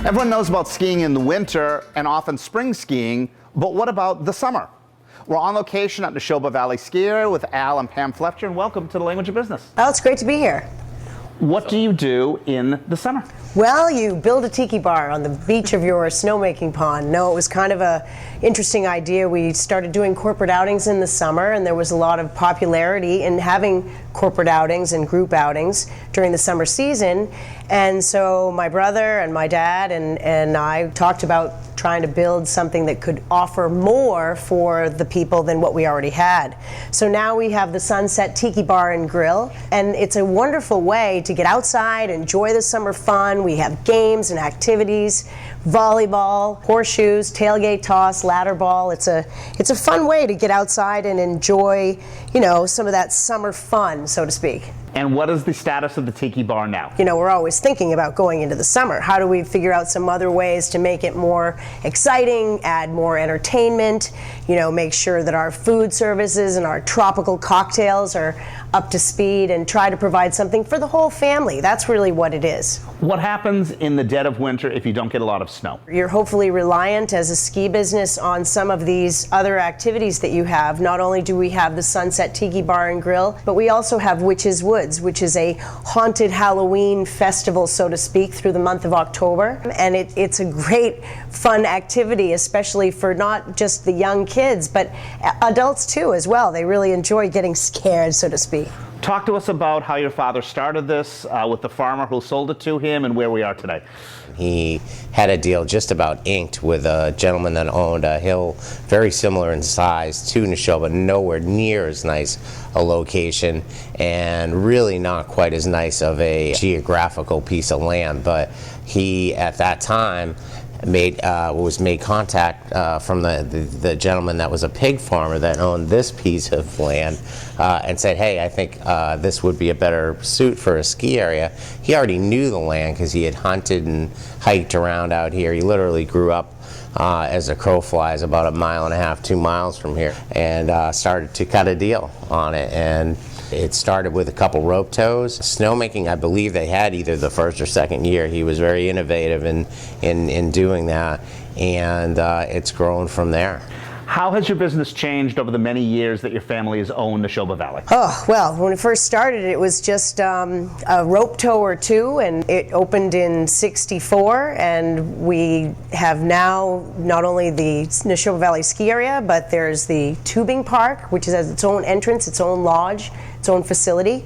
Everyone knows about skiing in the winter and often spring skiing, but what about the summer? We're on location at Neshoba Valley Ski Area with Al and Pam Fletcher, and welcome to the Language of Business. Oh, it's great to be here. What do you do in the summer? Well, you build a tiki bar on the beach of your snowmaking pond. No, it was kind of a interesting idea. We started doing corporate outings in the summer, and there was a lot of popularity in having corporate outings and group outings during the summer season. And so my brother and my dad and I talked about trying to build something that could offer more for the people than what we already had. So now we have the Sunset Tiki Bar and Grill, and it's a wonderful way to get outside, enjoy the summer fun. We have games and activities, volleyball, horseshoes, tailgate toss, ladder ball. It's a fun way to get outside and enjoy, some of that summer fun, so to speak. And what is the status of the Tiki Bar now? We're always thinking about going into the summer. How do we figure out some other ways to make it more exciting, add more entertainment, make sure that our food services and our tropical cocktails are up to speed, and try to provide something for the whole family. That's really what it is. What happens in the dead of winter if you don't get a lot of snow? You're hopefully reliant as a ski business on some of these other activities that you have. Not only do we have the Sunset Tiki Bar and Grill, but we also have Witches Woods, which is a haunted Halloween festival, so to speak, through the month of October. And it's a great fun activity, especially for not just the young kids, but adults too as well. They really enjoy getting scared, so to speak. Talk to us about how your father started this with the farmer who sold it to him and where we are today. He had a deal just about inked with a gentleman that owned a hill very similar in size to Neshoba, nowhere near as nice a location, and really not quite as nice of a geographical piece of land. But he, at that time, made contact from the gentleman that was a pig farmer that owned this piece of land, and said, hey, I think this would be a better suit for a ski area. He already knew the land because he had hunted and hiked around out here. He literally grew up as a crow flies about 1.5 miles, 2 miles from here, and started to cut a deal on it. And it started with a couple rope tows. Snowmaking, I believe they had either the first or second year. He was very innovative in doing that, and it's grown from there. How has your business changed over the many years that your family has owned Neshoba Valley? Oh, well, when it first started, it was just a rope tow or two, and it opened in '64, and we have now not only the Neshoba Valley Ski Area, but there's the tubing park, which has its own entrance, its own lodge, its own facility.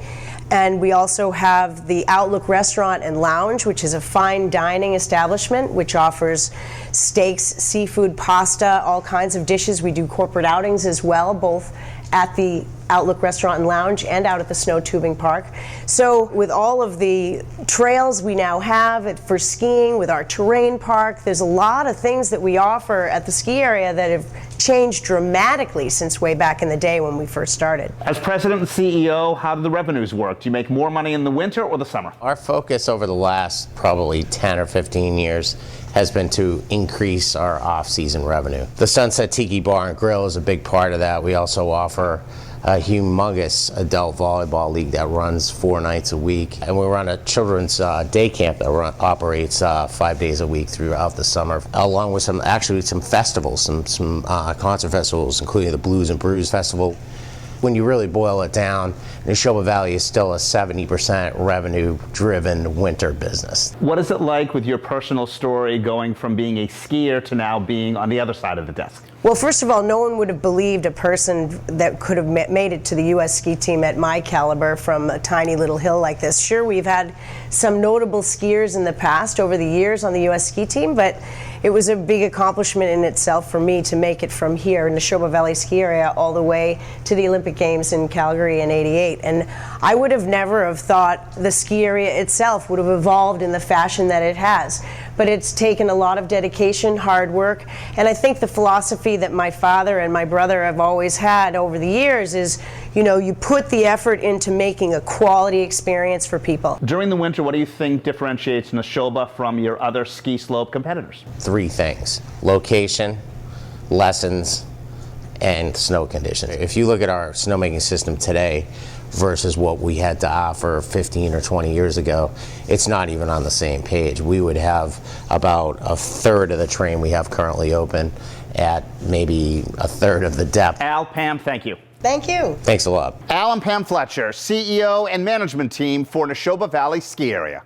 And we also have the Outlook Restaurant and Lounge, which is a fine dining establishment which offers steaks, seafood, pasta, all kinds of dishes. We do corporate outings as well, both at the Outlook Restaurant and Lounge and out at the Snow Tubing Park. So with all of the trails we now have for skiing, with our terrain park, there's a lot of things that we offer at the ski area that have changed dramatically since way back in the day when we first started. As president and CEO, how do the revenues work? Do you make more money in the winter or the summer? Our focus over the last probably 10 or 15 years has been to increase our off-season revenue. The Sunset Tiki Bar and Grill is a big part of that. We also offer a humongous adult volleyball league that runs 4 nights a week, and we run a children's day camp that operates 5 days a week throughout the summer, along with some festivals, some concert festivals, including the Blues and Brews Festival. When you really boil it down, Neshoba Valley is still a 70% revenue-driven winter business. What is it like with your personal story going from being a skier to now being on the other side of the desk? Well, first of all, no one would have believed a person that could have made it to the U.S. ski team at my caliber from a tiny little hill like this. Sure, we've had some notable skiers in the past over the years on the U.S. ski team, but it was a big accomplishment in itself for me to make it from here in the Neshoba Valley Ski Area all the way to the Olympic Games in Calgary in '88. And I would have never have thought the ski area itself would have evolved in the fashion that it has. But it's taken a lot of dedication, hard work, and I think the philosophy that my father and my brother have always had over the years is, you put the effort into making a quality experience for people. During the winter, what do you think differentiates Neshoba from your other ski slope competitors? 3 things: location, lessons, and snow conditions. If you look at our snowmaking system today, versus what we had to offer 15 or 20 years ago, it's not even on the same page. We would have about a third of the train we have currently open at maybe a third of the depth. Al, Pam, thank you. Thank you. Thanks a lot. Al and Pam Fletcher, CEO and management team for Neshoba Valley Ski Area.